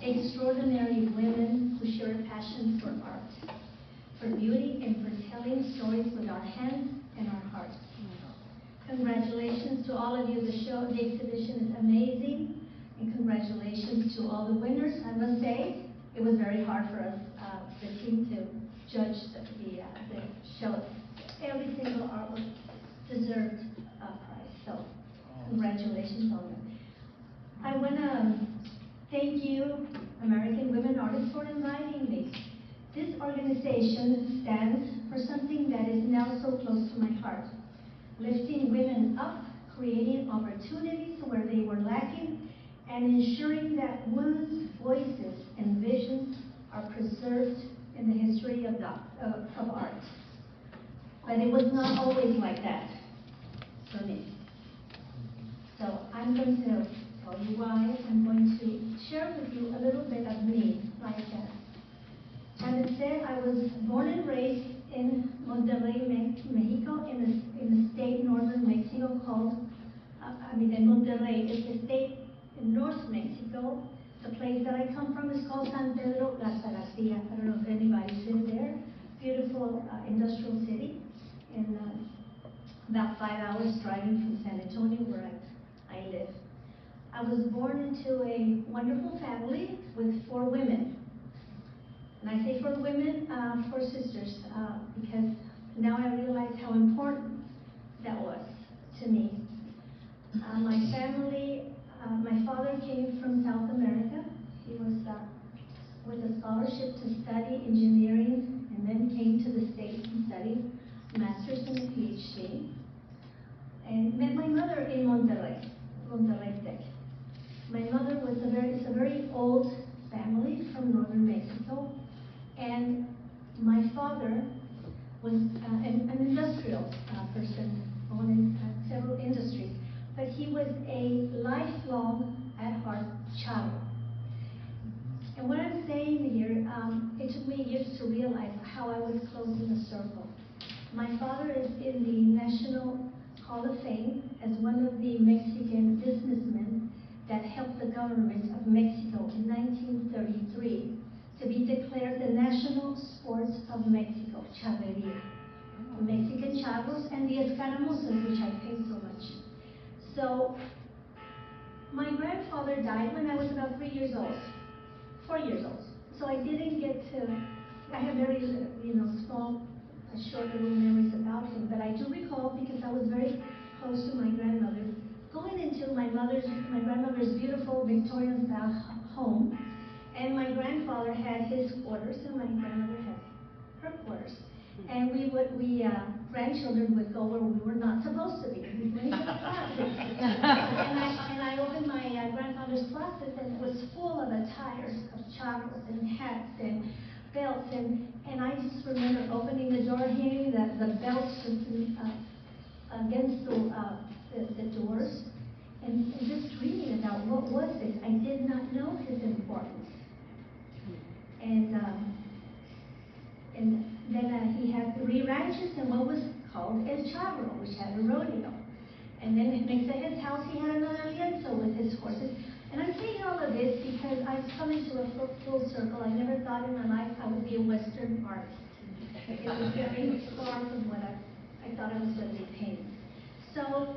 extraordinary women who share a passion for art, for beauty, and for telling stories with our hands and our hearts. Congratulations to all of you. The exhibition is amazing, and congratulations to all the winners. I must say, it was very hard for us, the team, to judge the show. Every single artwork deserved a prize, so congratulations on them. I want to thank you, American Women Artists, for inviting me. This organization stands for something that is now so close to my heart: lifting women up, creating opportunities where they were lacking, and ensuring that women's voices and visions are preserved in the history of art. But it was not always like that for me. So I'm going to tell you why. I'm going to share with you a little bit of me, like that. As I said, I was born and raised in Monterrey, Mexico, in the state northern Mexico called, in Monterrey. It's a state in North Mexico. The place that I come from is called San Pedro Las Garcia. I don't know if anybody's been there. Beautiful industrial city, and about 5 hours driving from San Antonio, where I live. I was born into a wonderful family with 4 women. And I say 4 women, 4 sisters, because now I realize how important that was to me. My family, my father came from South America. He was with a scholarship to study engineering, and then came to the States and studied master's and a PhD. And met my mother in Monterrey Tech. My mother was it's a very old family from northern Mexico, and my father was an industrial person, owning several industries, but he was a lifelong, at heart, child. And what I'm saying here, it took me years to realize how I was close in a circle. My father is in the National Hall of Fame as one of the Mexican businessmen that helped the government of Mexico in 1933 to be declared the national sports of Mexico, charreria. The Mexican charros and the escaramuzas, which I paid so much. So my grandfather died when I was about 4 years old. So I didn't get to, I have very, small, short little memories about him, but I do recall, because I was very close to my grandmother, going into my grandmother's beautiful Victorian style home, and my grandfather had his quarters and my grandmother had her quarters. And we grandchildren would go where we were not supposed to be. We went into the closet. and I opened my grandfather's closet, and it was full of attires of charros and hats and belts. And I just remember opening the door, hearing the belts against the doors, and just dreaming about what was this. I did not know his importance. And then he had 3 ranches and what was called El Charro, which had a rodeo. And then next to his house, he had another lienzo with his horses. And I'm saying all of this because I've come into a full circle. I never thought in my life I would be a Western artist. It was very far from what I thought I was going to be painting. So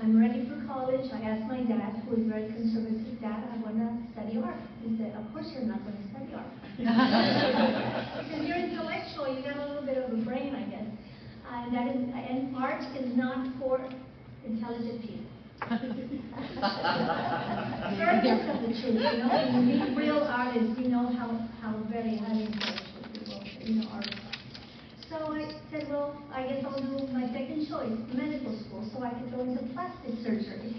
I'm ready for college. I asked my dad, who is very conservative, Dad, I want to study art. He said, of course you're not going to study art. Because you're intellectual, you got a little bit of a brain, I guess. And art is not for intelligent people. Furthest of the truth, when you meet real artists, you know how very highly intellectual people, artists are. So I said, well, I guess I'll do my second choice, medical school, so I could go into plastic surgery.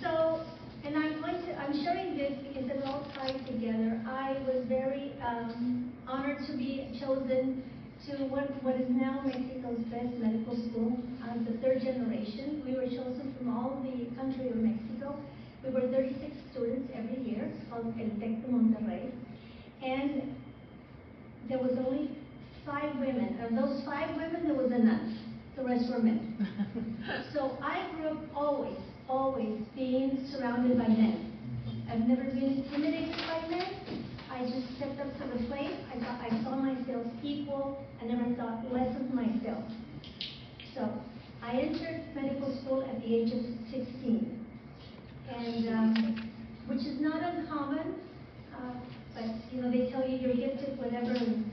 So, and I'm sharing this because it all ties together. I was very honored to be chosen to what is now Mexico's best medical school. I'm the 3rd generation. We were chosen from all the country of Mexico. We were 36 students every year. It's called El Tec de Monterrey. And there was only 5 women. Of those 5 women, there was a nun. The rest were men. So I grew always being surrounded by men. I've never been intimidated by men. I just stepped up to the plate. I saw myself equal. I never thought less of myself. So I entered medical school at the age of 16, and which is not uncommon, but you know, they tell you you're gifted, whatever, and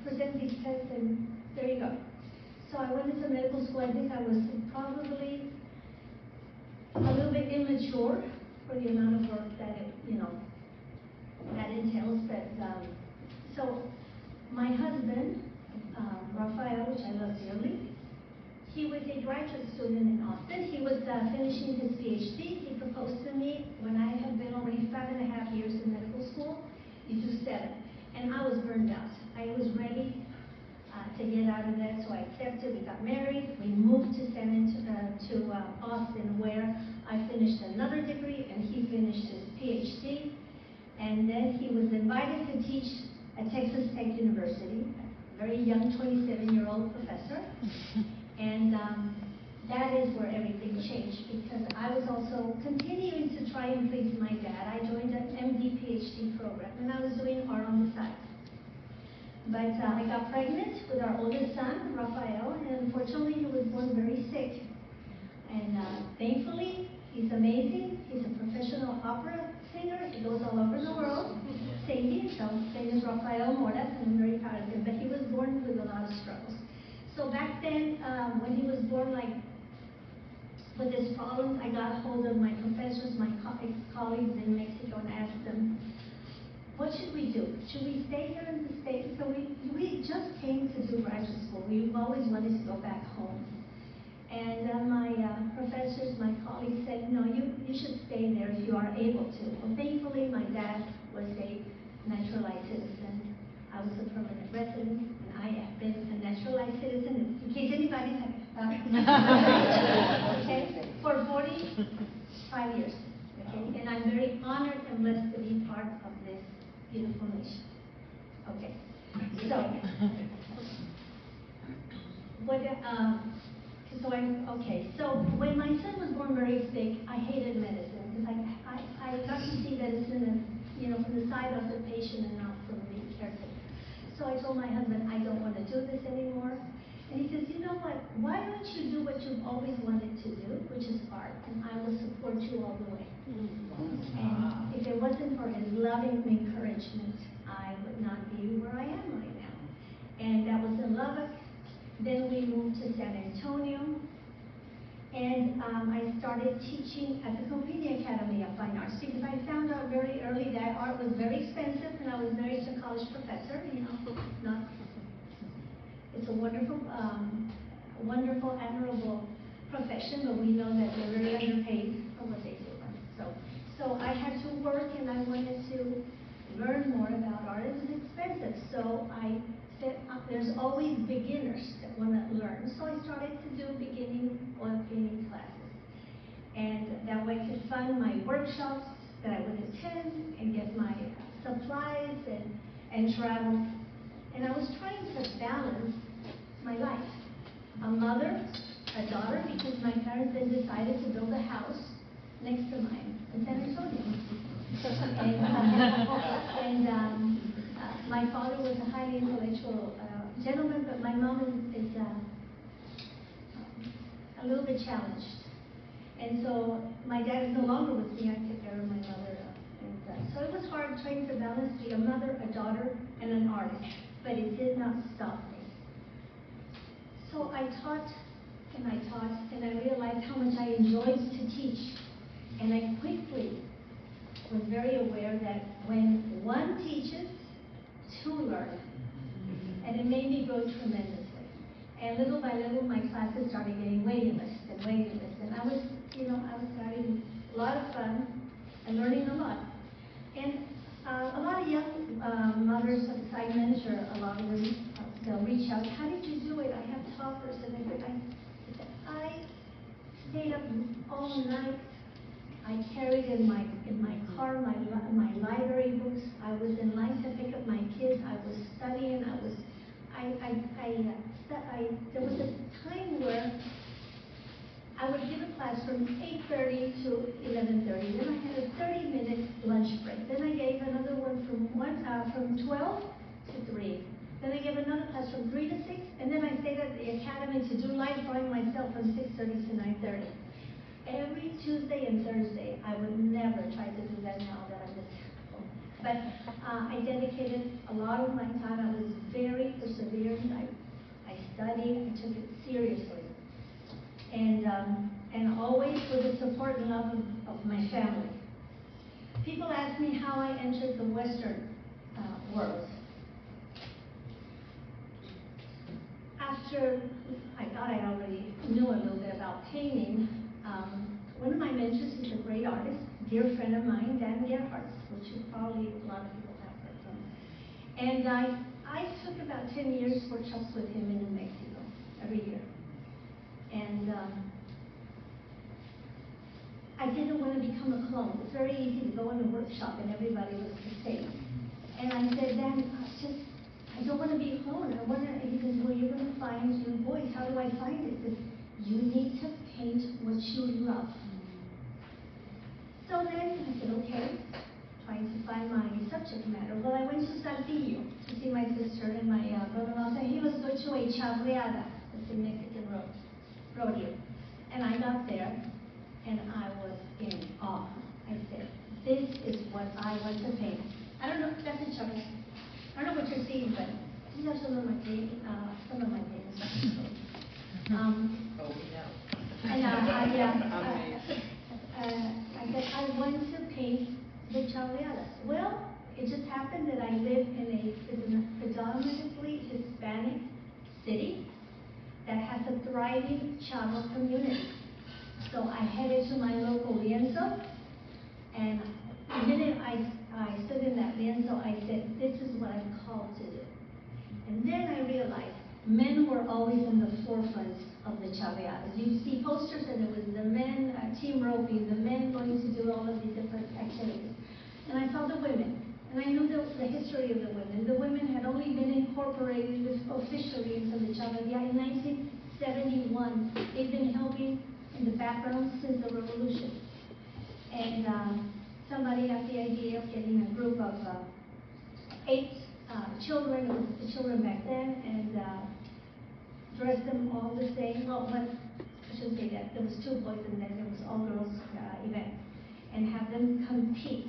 present these tests, and there you go. So I went into medical school. I think I was probably a little bit immature for the amount of work that it, you know, that entails. But so my husband, Rafael, which I love dearly, he was a graduate student in Austin. He was finishing his PhD. He proposed to me when I had been already 5.5 years in medical school. You do 7, and I was burned out. I was ready to get out of that, so I accepted. We got married. We moved to Austin, where I finished another degree, and he finished his PhD. And then he was invited to teach at Texas Tech University, a very young 27-year-old professor. And that is where everything changed, because I was also continuing to try and please my dad. I joined an MD PhD program, and I was doing art on the side. But I got pregnant with our oldest son, Rafael, and unfortunately he was born very sick. And thankfully, he's amazing. He's a professional opera singer. He goes all over the world singing. So his name is Rafael Moras, and I'm very proud of him. But he was born with a lot of struggles. So back then, when he was born, like with his problems, I got a hold of my professors, my colleagues in Mexico, and asked them, what should we do? Should we stay here in the States? So we just came to do graduate school. We've always wanted to go back home. And my professors, my colleagues said, no, you should stay there if you are able to. Well, thankfully, my dad was a naturalized citizen. I was a permanent resident, and I have been a naturalized citizen, in case anybody's okay, for 45 years. Okay, and I'm very honored and blessed to be part of this beautiful nation. Okay, so what? So when my son was born very sick, I hated medicine, because I got to see medicine as, you know, from the side of the patient and not from the caretaker. So I told my husband, I don't want to do this anymore. And he says, you know what? Why don't you do what you've always wanted to do, which is art, and I will support you all the way. And if it wasn't for his loving encouragement, I would not be where I am right now. And that was in Lubbock. Then we moved to San Antonio, and I started teaching at the Company Academy of Fine Arts, because I found out very early that art was very expensive, and I was married to a college professor. You know, it's a wonderful, wonderful, admirable profession, but we know that they're very underpaid for what they do. So I had to work, and I wanted to learn more about art. It was expensive, so I said, there's always beginners that want to learn. So I started to do beginning oil painting classes. And that way I could fund my workshops that I would attend and get my supplies and travel. And I was trying to balance my life. A mother, a daughter, because my parents then decided to build a house next to mine in San Antonio. And my father was a highly intellectual gentleman, but my mom is a little bit challenged. And so my dad is no longer with me. I took care of my mother. So it was hard trying to balance being a mother, a daughter, and an artist. But it did not stop me. So I taught, and I realized how much I enjoyed to teach. And I quickly was very aware that when one teaches, two learn. And it made me grow tremendously. And little by little, my classes started getting waiting lists. And I was having a lot of fun and learning a lot. And a lot of young mothers, I mentor a lot of them, they'll reach out, how did you do it? I have toddlers. And I stayed up all night. I carried in my car my library books. I was in line to pick up my kids. I was studying. There was a time where I would give class from 8:30 to 11:30. Then I had a 30-minute lunch break. Then I gave another one from 12 to 3. Then I gave another class from 3 to 6. And then I stayed at the academy to do live drawing myself from 6:30 to 9:30. Every Tuesday and Thursday. I would never try to do that now that I'm home. But I dedicated a lot of my time. I was very perseverant. I studied. I took it seriously. And always with the support and love of my family. People ask me how I entered the Western world. After I thought I already knew a little bit about painting, one of my mentors is a great artist, dear friend of mine, Dan Gerhardt, which you probably a lot of people have heard from. And I took about 10 years workshops with him in New Mexico every year. And I didn't want to become a clone. It's very easy to go in a workshop and everybody was the same. And I said, Dan, I don't want to be a clone. He says, well, you're going to find your voice. How do I find it? He says, you need to paint what you love. So then I said, okay, trying to find my subject matter. Well, I went to Saltillo to see my sister and my brother-in-law said he was going to a charreada, that's a Mexican rodeo. And I got there and I was in awe. I said, this is what I want to paint. I don't know, that's a charreada. I don't know what you're seeing, but these are some of my paintings. I said, I want to paint the charreadas. Well, it just happened that I live in a predominantly Hispanic city that has a thriving Chavo community. So I headed to my local lienzo, and the minute I stood in that lienzo, I said, this is what I'm called to do. And then I realized men were always in the forefront of the charreadas. You see posters and it was the men team roping, the men going to do all of these different activities. And I saw the women, and I knew the history of the women. The women had only been incorporated officially into the charreada in 1971. They've been helping in the background since the revolution. And somebody had the idea of getting a group of 8 children, it was the children back then, and dress them all the same. Well, I shouldn't say that. There was 2 boys and then there was all girls event, and have them compete.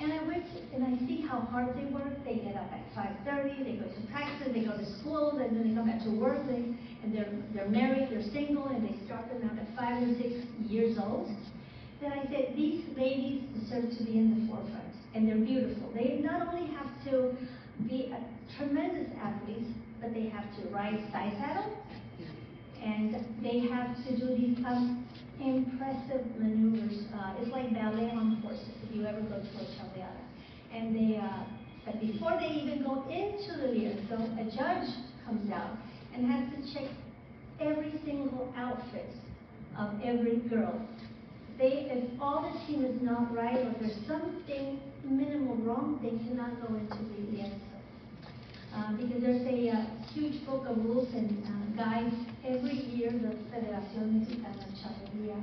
And I went and I see how hard they work. They get up at 5:30, they go to practice, they go to school, and then they come back to work, and they're married, they're single, and they start them out at 5 and 6 years old. Then I said, these ladies deserve to be in the forefront, and they're beautiful. They not only have to be a tremendous athletes, but they have to ride side saddle, and they have to do these impressive maneuvers. It's like ballet on horses, if you ever go to a charreada. And but before they even go into the lienzo, a judge comes out and has to check every single outfit of every girl. If all the team is not right, or there's something minimal wrong, they cannot go into the lienzo. Because there's a huge book of rules and guides every year the Federación Mexicana de Charrería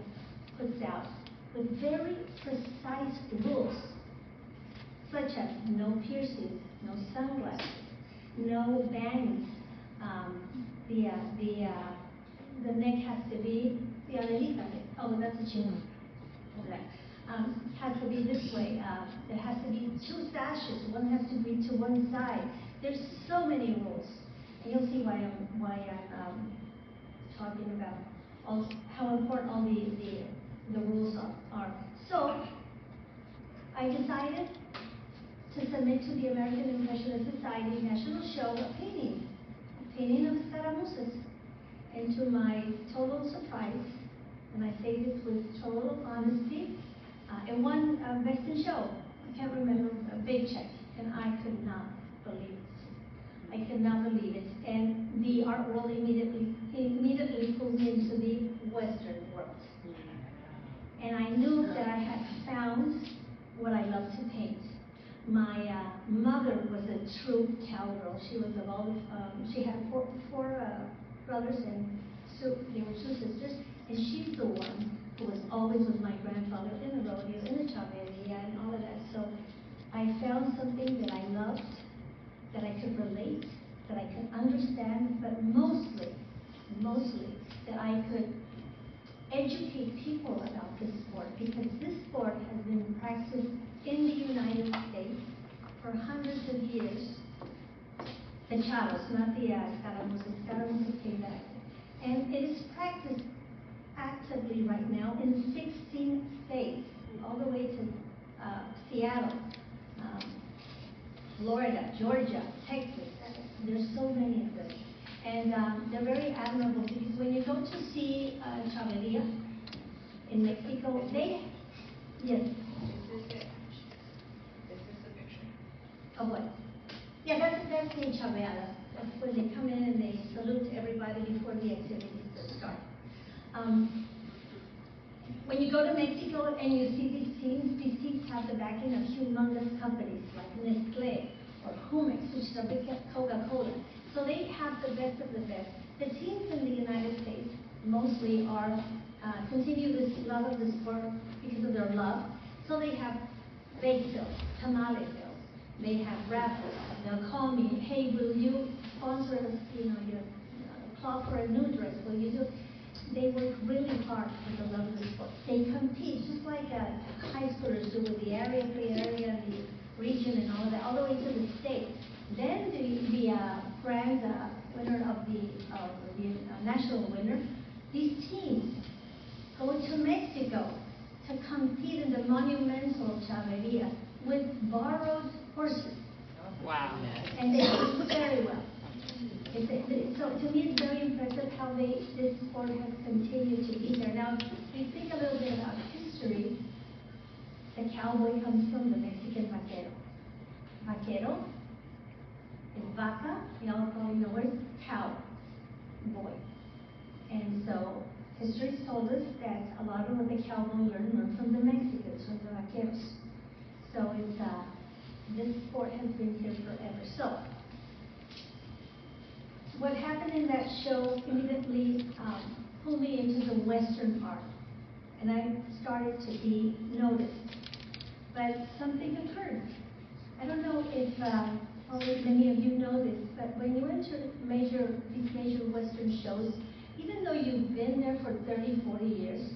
puts out with very precise rules, such as no piercings, no sunglasses, no bangs. The neck has to be the adelita. Oh, that's a chino. Has to be this way. There has to be 2 sashes. One has to be to one side. There's so many rules, and you'll see why I'm talking about how important all the rules are. So I decided to submit to the American Impressionist Society National Show of painting of scaramuzas. And to my total surprise, and I say this with total honesty, it won Best in Show. I can't remember, a big check, and I could not believe it. I could not believe it. And the art world immediately pulled me into the Western world. And I knew that I had found what I love to paint. My mother was a true cowgirl. She was of all, she had four brothers, and so there were 2 sisters, and she's the one who always with my grandfather in the rodeo, in the charreria, and all of that. So I found something that I loved, that I could relate, that I could understand, but mostly, that I could educate people about this sport, because this sport has been practiced in the United States for hundreds of years. The charros, not the escaramuzas. Escaramuzas came back. And it is practiced actively right now in 16 states, all the way to Seattle, Florida, Georgia, Texas. There's so many of them. And they're very admirable, because when you go to see charreria in Mexico, they, yes. This is the picture. Of what? Yeah, that's the charreada. That's when they come in and they salute everybody before the activities start. When you go to Mexico and you see these teams have the backing of humongous companies like Nestle or Jumex, which is a big Coca-Cola. So they have the best of the best. The teams in the United States mostly are continue this love of the sport because of their love. So they have bake sales, tamale sales. They have raffles. They'll call me, hey, will you sponsor us, your club for a new dress? Will you do? They work really hard for the love of the sport. They compete just like high schoolers do with the area, and the region and all of that, all the way to the state. Then the grand winner of the national winner, these teams go to Mexico to compete in the monumental charreria with borrowed horses. Wow. And they do very well. So to me, it's very impressive how this sport has continued to be there. Now, if we think a little bit about history, the cowboy comes from the Mexican vaquero. Vaquero is vaca, y'all probably know it, cow, boy. And so history's told us that a lot of what the cowboy learned from the Mexicans, from the vaqueros. So it's this sport has been here forever. So what happened in that show immediately pulled me into the Western art, and I started to be noticed. But something occurred. I don't know if probably many of you know this, but when you enter these major Western shows, even though you've been there for 30, 40 years,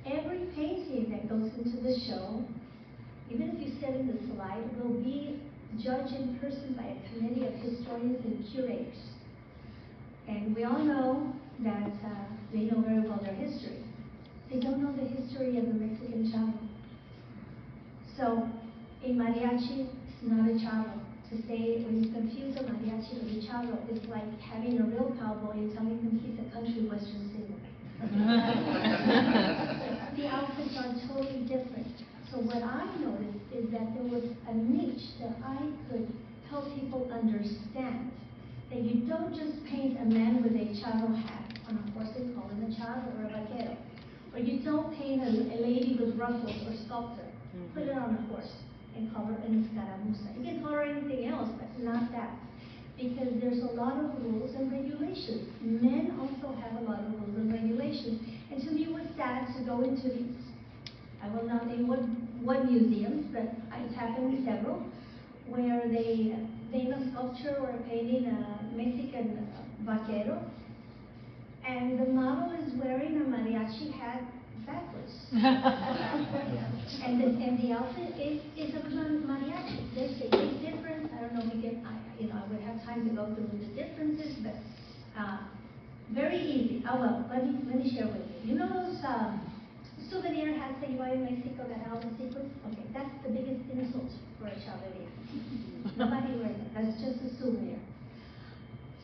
every painting that goes into the show, even if you sit in the slide, will be judged in person by a committee of historians and curators. And we all know that they know very well their history. They don't know the history of the Mexican charro. So a mariachi is not a charro. To say, when you confuse a mariachi with a charro, it's like having a real cowboy and telling him he's a country western singer. The outfits are totally different. So what I noticed is that there was a niche that I could help people understand. That you don't just paint a man with a charro hat on a horse and call him a charro or a vaquero. Or you don't paint a lady with ruffles or sculptor, put it on a horse and call her an escaramuza. You can call her anything else, but not that. Because there's a lot of rules and regulations. Men also have a lot of rules and regulations. And to me it was sad to go into these, I will not name what museums, but it's happened in several, where they name a sculpture or a painting a Mexican vaquero, and the model is wearing a mariachi hat backwards. and the outfit is a mariachi. There's a big difference. I don't know if I would have time to go through the differences, but very easy. Oh well, let me share with you. You know those souvenir hats that you buy in Mexico that have all the sequins? Okay, that's the biggest insult for a charreria. Nobody wears it. That's just a souvenir.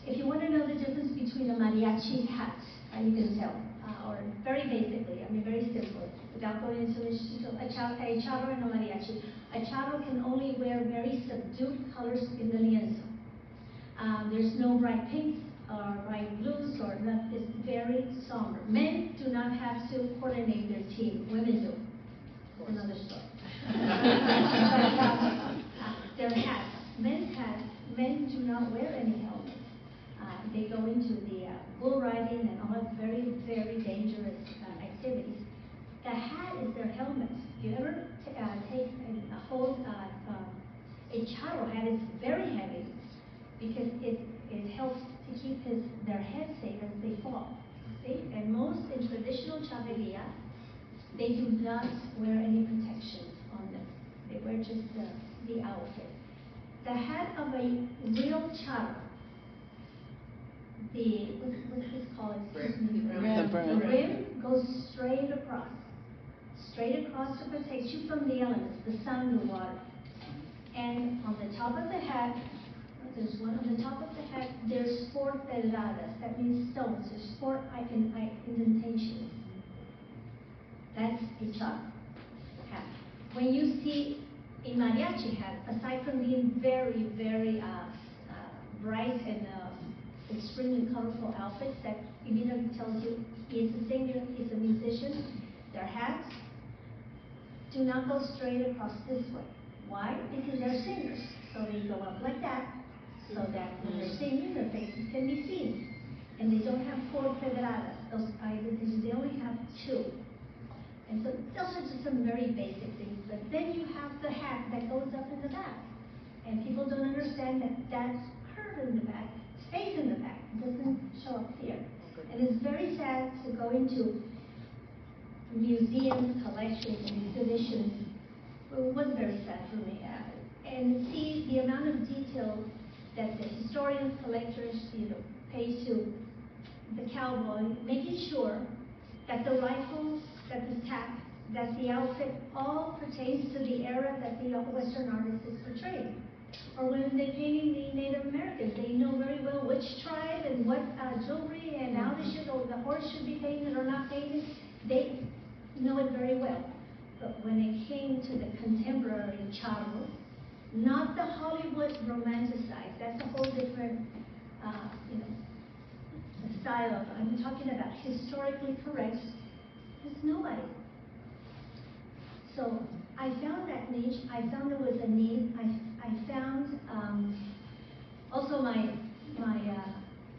If you want to know the difference between a mariachi hat, you can tell, or very basically, very simple, without going into a charro and a mariachi. A charro can only wear very subdued colors in the lienzo. There's no bright pinks or bright blues or nothing. It's very somber. Men do not have to coordinate their team. Women do. It's another story. Their hats. Men's hats, men do not wear any helmets. They go into the bull riding and all very, very dangerous activities. The hat you ever take and hold a charro hat, it's very heavy because it helps to keep their head safe as they fall. See? And most in traditional charreria, they do not wear any protections on them. They wear just the outfit. The hat of a real charro, what's this called? The rim goes straight across to protect you from the elements, the sun, the water. And on the top of the hat, there's one on the top of the hat, there's 4 pedradas, that means stones. There's 4 indentations. That's a charro hat. When you see a mariachi hat, aside from being very, very bright and extremely colorful outfits that immediately tells you he is a singer, he's a musician, their hats do not go straight across this way. Why? Because they're singers. So they go up like that, so that when they're singing, their faces can be seen. And they don't have 4 pedradas. They only have 2. And so those are just some very basic things. But then you have the hat that goes up in the back. And people don't understand that that curve in the back stays in the back. It doesn't show up here. And it's very sad to go into museums, collections, and exhibitions. Well, it was very sad for me. And see the amount of detail that the historians, collectors, pay to the cowboy, making sure that the rifles, that the tack, that the outfit all pertains to the era that the Western artist is portraying. Or when they're painting the Native Americans, they know very well which tribe and what jewelry and how they should, or the horse should be painted or not painted. They know it very well. But when it came to the contemporary charro, not the Hollywood romanticized, that's a whole different, style of, I'm talking about historically correct, there's nobody. So I found that niche, I found there was a need, I found, also my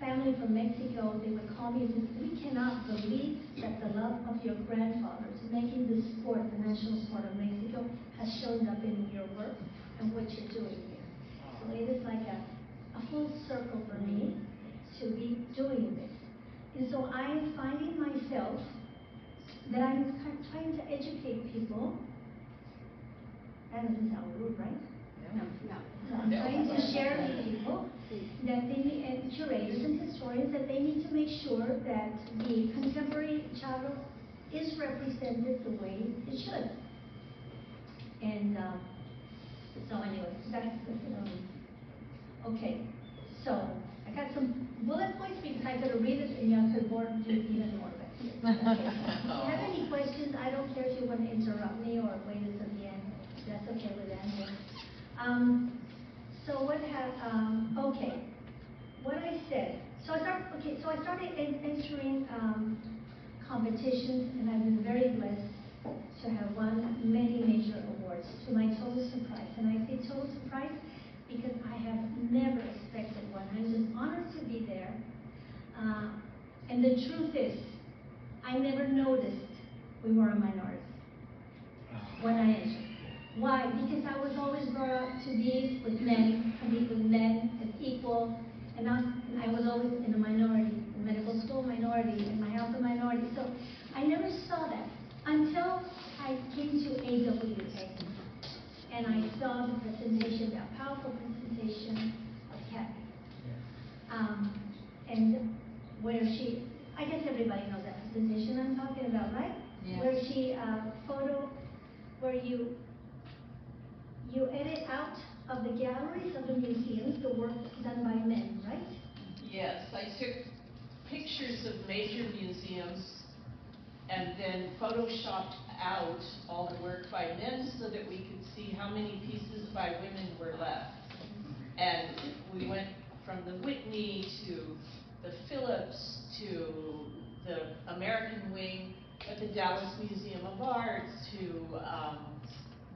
family from Mexico, they would call me and say, we cannot believe that the love of your grandfather to making this sport, the national sport of Mexico, has shown up in your work and what you're doing here. So it is like a full circle for me to be doing this. And so I am finding myself that I'm trying to educate people. That doesn't sound rude, right? No. So I'm trying to share with people that they need, and curators and historians, that they need to make sure that the contemporary charro is represented the way it should. And so anyway, that's okay. So I got some bullet points because I could read it and y'all could bore you even more. But okay. If you have any questions, I don't care if you want to interrupt me or wait until the end. That's okay with Andrew. So what okay. What I said. So I started entering competitions, and I've been very blessed to have won many major awards, to my total surprise. And I say total surprise because I have never expected one. I'm just honored to be there. And the truth is, I never noticed we were a minority when I entered. Why? Because I was always brought up to be with men, compete with men as equal, and I was always in a minority, in medical school minority, in my house a minority. So I never saw that until I came to AWA. And I saw the presentation, that powerful presentation of Kathy. And where she, I guess everybody knows that presentation I'm talking about, right? Yes. Where she where you edit out of the galleries of the museums the work done by men, right? Yes, I took pictures of major museums and then photoshopped out all the work by men so that we could see how many pieces by women were left. And we went from the Whitney to the Phillips to the American Wing at the Dallas Museum of Art to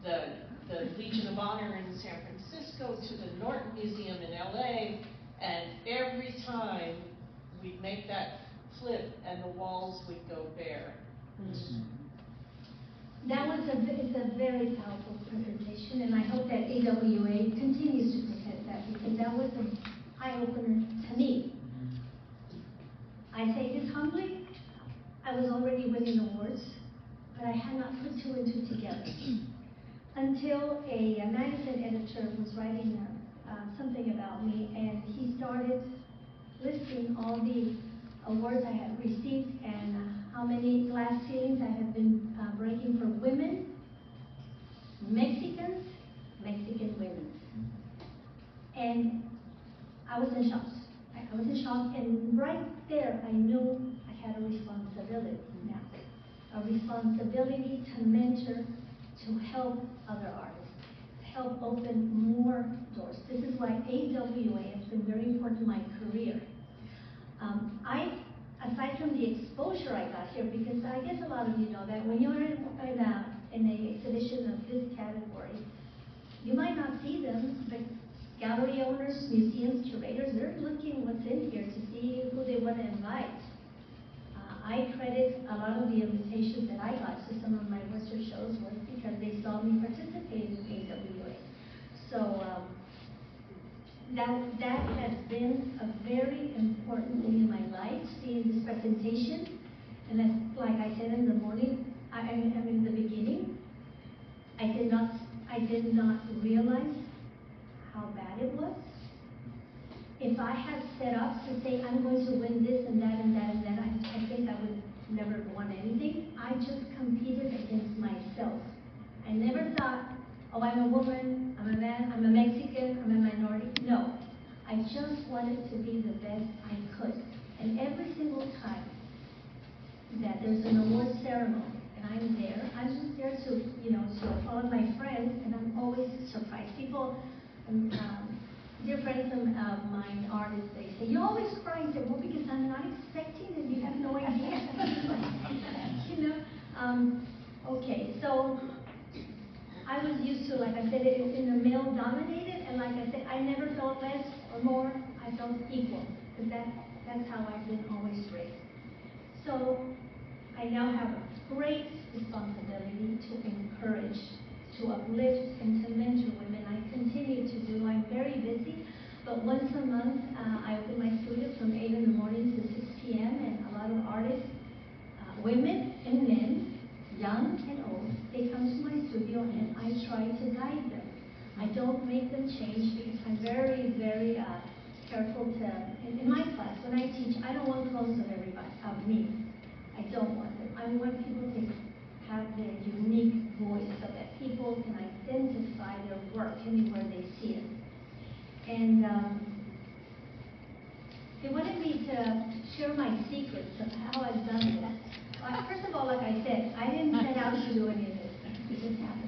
the Legion of Honor in San Francisco to the Norton Museum in LA, and every time we'd make that flip and the walls would go bare. That was it's a very powerful presentation, and I hope that AWA continues to present that, because that was an eye-opener to me. I say this humbly, I was already winning awards, but I had not put two and two together. Until a magazine editor was writing something about me, and he started listing all the awards I had received and how many glass ceilings I had been breaking for women, Mexicans, Mexican women. And I was in shock. I was in shock, and right there I knew I had a responsibility now. A responsibility to mentor, to help other artists, to help open more doors. This is why AWA has been very important in my career. Aside from the exposure I got here, because I guess a lot of you know that when you're in an exhibition of this category, you might not see them, but gallery owners, museums, curators, they're looking what's in here to see who they want to invite. I credit a lot of the invitations that I got to some of my Western shows was because they saw me participate in AWA. So that has been a very important thing in my life, seeing this presentation. And that's, like I said in the morning, I mean in the beginning, I did not realize how bad it was. If I had set up to say I'm going to win this and that and that and that, I think I would never have won anything. I just competed against myself. I never thought, oh, I'm a woman, I'm a man, I'm a Mexican, I'm a minority. No, I just wanted to be the best I could. And every single time that there's an award ceremony and I'm just there to, to applaud my friends, and I'm always surprised. People, dear friends of mine, artists, they say, you always cry. I say, well, because I'm not expecting it. You have no idea. Okay, so I was used to, like I said, in a male-dominated, and like I said, I never felt less or more. I felt equal, because that's how I've been always raised. So I now have a great responsibility to encourage, to uplift, and to mentor women. I continue to do. I'm very busy, but once a month I open my studio from 8 in the morning to 6 p.m. and a lot of artists, women and men, young and old, they come to my studio and I try to guide them. I don't make them change because I'm very, very careful to, in my class, when I teach, I don't want clones of everybody, of me. I don't want them. I want people to have their unique voice so that people can identify their work anywhere they see it. And they wanted me to share my secrets of how I've done this. First of all, like I said, I didn't set out to do any of this. It just happened.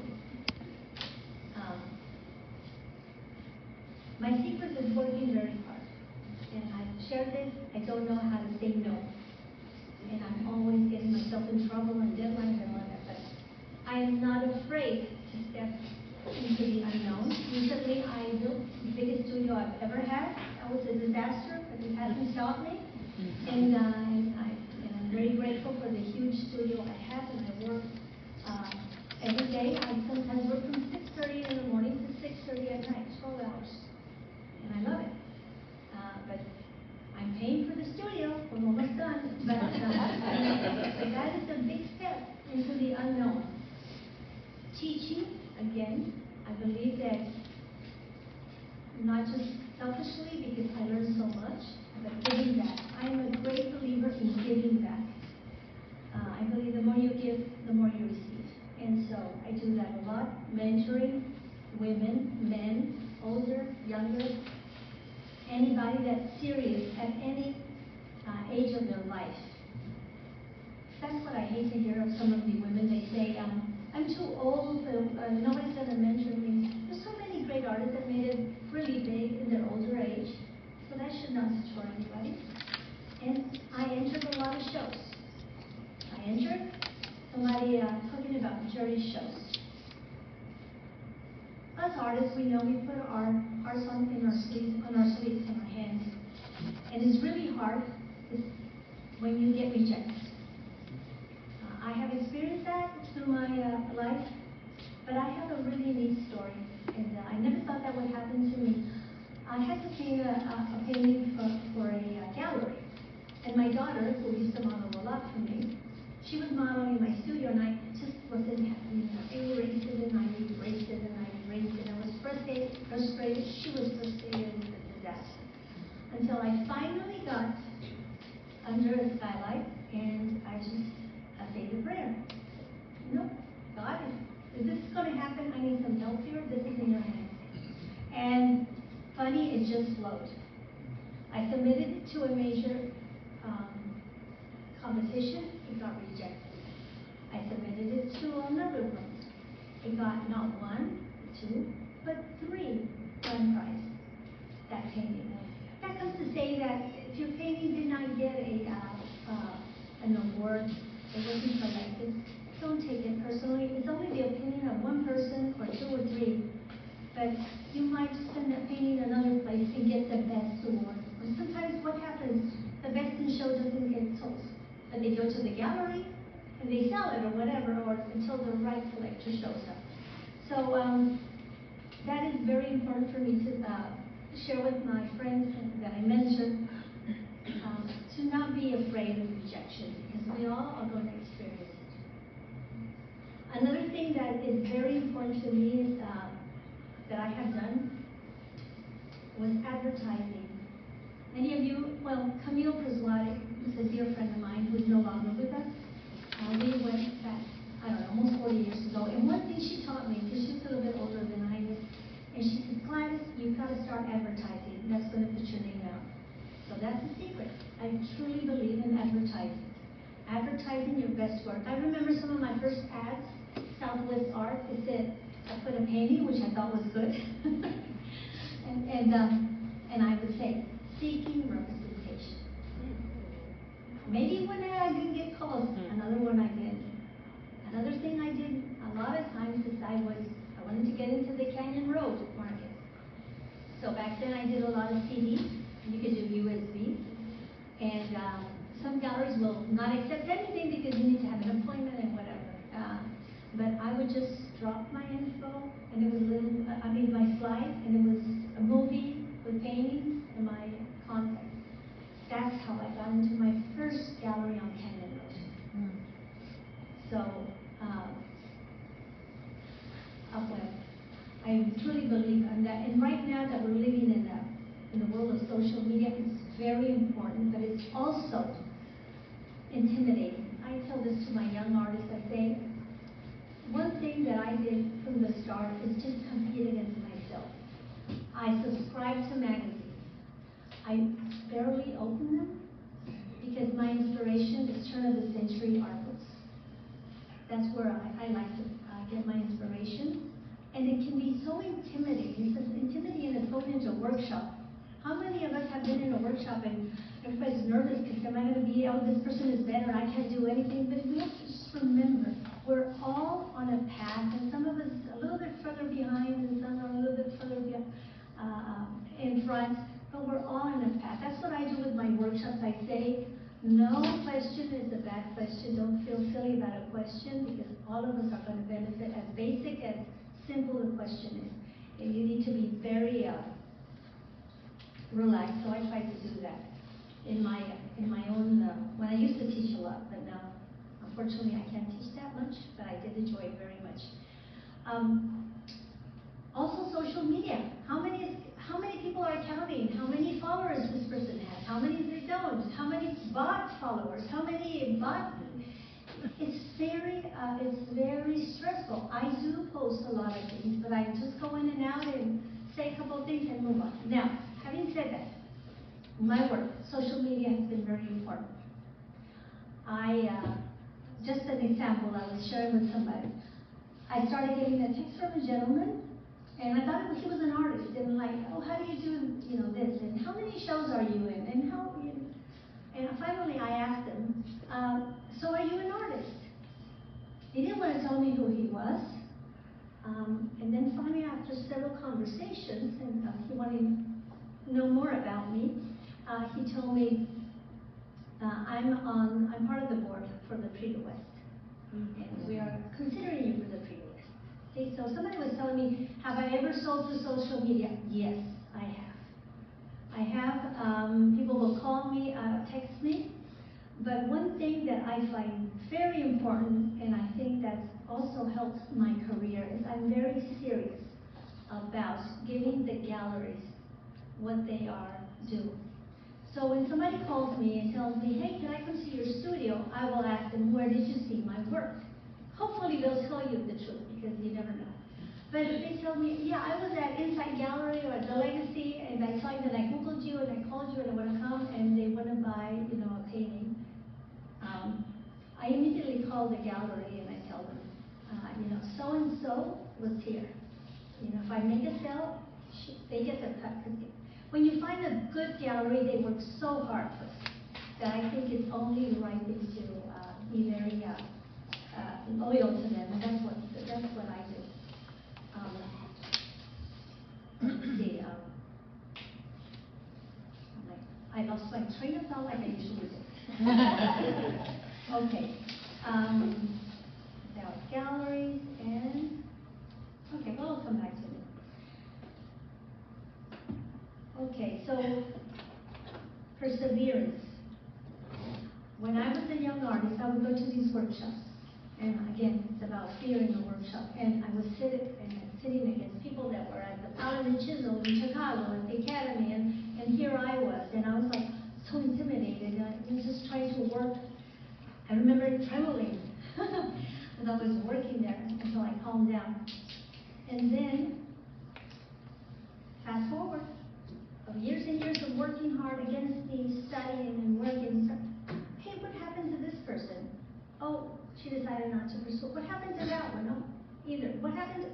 My secret is working very hard. And I've shared this. I don't know how to say no. And I'm always getting myself in trouble and deadlines and all that. But I'm not afraid to step into the unknown. Recently, I built the biggest studio I've ever had. That was a disaster, but it hasn't stopped me. And I'm very grateful for the huge studio I have, and I work every day. I sometimes work from 6:30 in the morning to 6:30 at night, 12 hours. And I love it. But I'm paying for the studio. I'm almost done. But that is a big step into the unknown. Teaching, again, I believe that not just selfishly because I learned so much, but giving back. I'm a great believer in giving back. I believe the more you give, the more you receive. And so I do that a lot. Mentoring women, men, older, younger, anybody that's serious at any age of their life. That's what I hate to hear of some of the women. They say, I'm too old, nobody's going to mentor me. There's so many great artists that made it really big in their older age, so that should not deter anybody. And I entered a lot of shows. I entered somebody talking about jury shows. Us artists, we know we put our song in our sleeves, on our sleeves, in our hands, and it's really hard when you get rejected. I have experienced experienced that through my life, but I have a really neat story, and I never thought that would happen to me. I had to paint a painting for a gallery, and my daughter, who used to model a lot for me, she was modeling in my studio, and I just wasn't happy. I erased it, and I erased it, and I erased it. I was frustrated. She was frustrated with the disaster. Until I finally got under a skylight, and I said a prayer. You know, God, if this is going to happen, I need some help here. This is in your hands. And funny, it just flowed. I submitted it to a major competition. It got rejected. I submitted it to another one. It got not one, two, but three grand prize. That painting. That comes to say that if your painting did not get an award, it wasn't selected, don't take it personally. It's only the opinion of one person or two or three. But you might send that painting another place and get the best award. Or sometimes what happens, the best in show doesn't get sold. But they go to the gallery and they sell it or whatever, or until the right collector shows up. So that is very important for me to share with my friends that I mentor, to not be afraid of rejection, because we all are going to experience it. Another thing that is very important to me is that I have done was advertising. Many of you, well, Camille Preswadi, who's a dear friend of mine who's no longer with us, we went back, I don't know, almost 40 years ago, and one thing she taught me, because she's a little bit older than I am, and she said, Gladys, you've got to start advertising. That's going to put your name out. So that's the secret. I truly believe in advertising. Advertising your best work. I remember some of my first ads, Southwest Art, it said, I put a painting, which I thought was good, and I would say, seeking representation. Maybe one I didn't get calls, another one I did. Another thing I did a lot of times is I wanted to get into the Canyon Road market. So back then I did a lot of CDs. You could do USB. And some galleries will not accept anything because you need to have an appointment and whatever. But I would just drop my info, and it was my slide, and it was a movie with paintings and my contacts. That's how I got into my first gallery on Canyon Road. So, I truly believe in that. And right now that we're living in the world of social media, it's very important, but it's also intimidating. I tell this to my young artists. I say, one thing that I did from the start is just compete against myself. I subscribe to magazines. I barely open them because my inspiration is turn-of-the-century art books. That's where I like to get my inspiration. And it can be so intimidating. It's intimidating as going into a workshop. How many of us have been in a workshop and everybody's nervous because am I going to be, oh, this person is better, I can't do anything. But we have to just remember, we're all on a path, and some of us a little bit further behind, and some are a little bit further in front, but we're all on a path. That's what I do with my workshops. I say, no question is a bad question. Don't feel silly about a question, because all of us are going to benefit, as basic as simple the question is. And you need to be very relaxed, so I try to do that in my own, when I used to teach a lot, but now, unfortunately, I can't teach that much, but I did enjoy it very much. Also, social media. How many people are counting? How many followers this person has? How many they don't? How many bot followers? How many bot? It's very stressful. I do post a lot of things, but I just go in and out and say a couple of things and move on. Now, having said that, my work, social media has been very important. Just an example I was sharing with somebody. I started getting a text from a gentleman, and I thought he was an artist, and like, oh, how do you do, this, and how many shows are you in, and and finally I asked him, so are you an artist? He didn't want to tell me who he was, and then finally after several conversations, and he wanted to know more about me, he told me, I'm part of the board for the Tree to West. And we considering you for the free list. See, so somebody was telling me, have I ever sold through social media? Yes, I have. I have. People will call me, text me. But one thing that I find very important, and I think that's also helped my career, is I'm very serious about giving the galleries what they are due. So when somebody calls me and tells me, hey, can I come see your studio? I will ask them, where did you see my work? Hopefully they'll tell you the truth, because you never know. But if they tell me, yeah, I was at Inside Gallery or at The Legacy, and I saw you, and I Googled you, and I called you, and I want to come, and they want to buy, a painting, I immediately call the gallery and I tell them, so-and-so was here. If I make a sale, they get their cut. When you find a good gallery, they work so hard for us that I think it's only the right thing to be very loyal to them, and that's what I do. Let's see. I lost my train of thought like I usually do. Okay. About galleries and okay, well, it'll come back to me. Okay, so perseverance. When I was a young artist, I would go to these workshops, and again, it's about fear in the workshop. And I was sitting against people that were at the Pattern and Chisel in Chicago at the Academy, and here I was, and I was like so intimidated. I was just trying to work. I remember trembling as I was working there until I calmed down. And then, fast forward, of years and years of working hard against me, studying and working. Hey, what happened to this person? Oh, she decided not to pursue. What happened to that one? Oh, either. What happened?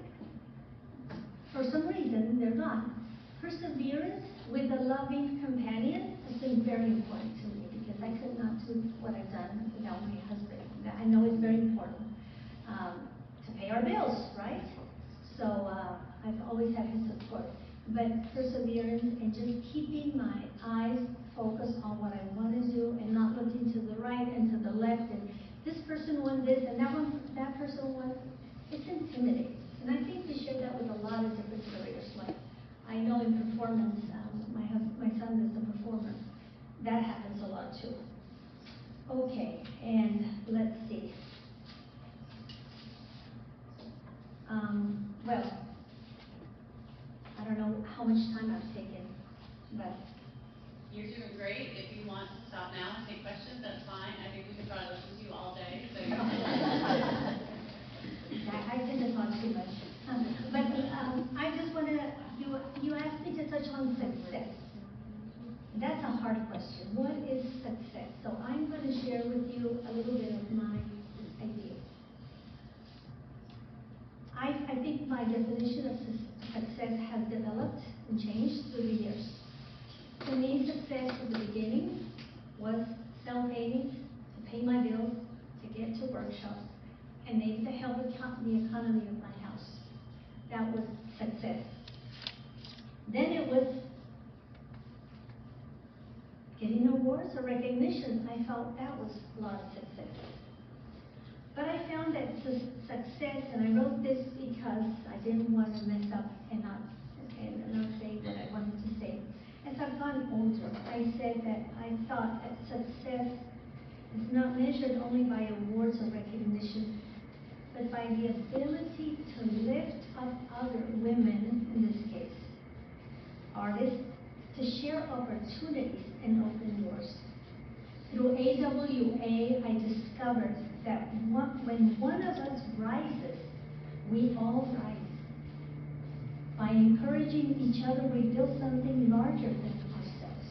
For some reason, they're gone. Perseverance with a loving companion has been very important to me, because I could not do what I've done without my husband. I know it's very important to pay our bills, right? So I've always had his support. But perseverance and just keeping my eyes focused on what I want to do and not looking to the right and to the left, and this person won this and that person won. It's intimidating. And I think we share that with a lot of different careers. Like I know in performance, my son is a performer. That happens a lot too. Okay, and let's see. Well, I don't know how much time I've taken, but You're doing great. If you want to stop now and take questions, that's fine. I think we could probably listen to you all day. So I tend to talk too much. But I just want to, you asked me to touch on success. That's a hard question. What is success? So I'm going to share with you a little bit of my idea. I think my definition of success has developed and changed through the years. To me, success at the beginning was sell paintings, to pay my bills, to get to workshops, and maybe to help with the economy of my house. That was success. Then it was getting awards or recognition. I felt that was a lot of success. But I found that success, and I wrote this because I didn't want to mess up and not say what I wanted to say. As I've gotten older, I said that I thought that success is not measured only by awards or recognition, but by the ability to lift up other women, in this case, artists, to share opportunities and open doors. Through AWA, I discovered that when one of us rises, we all rise. By encouraging each other, we build something larger than ourselves.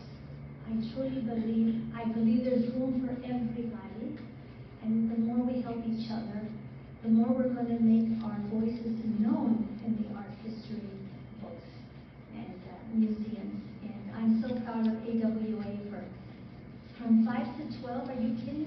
I truly believe there's room for everybody, and the more we help each other, the more we're going to make our voices known in the art history books and museums. And I'm so proud of AWA from 5 to 12. Are you kidding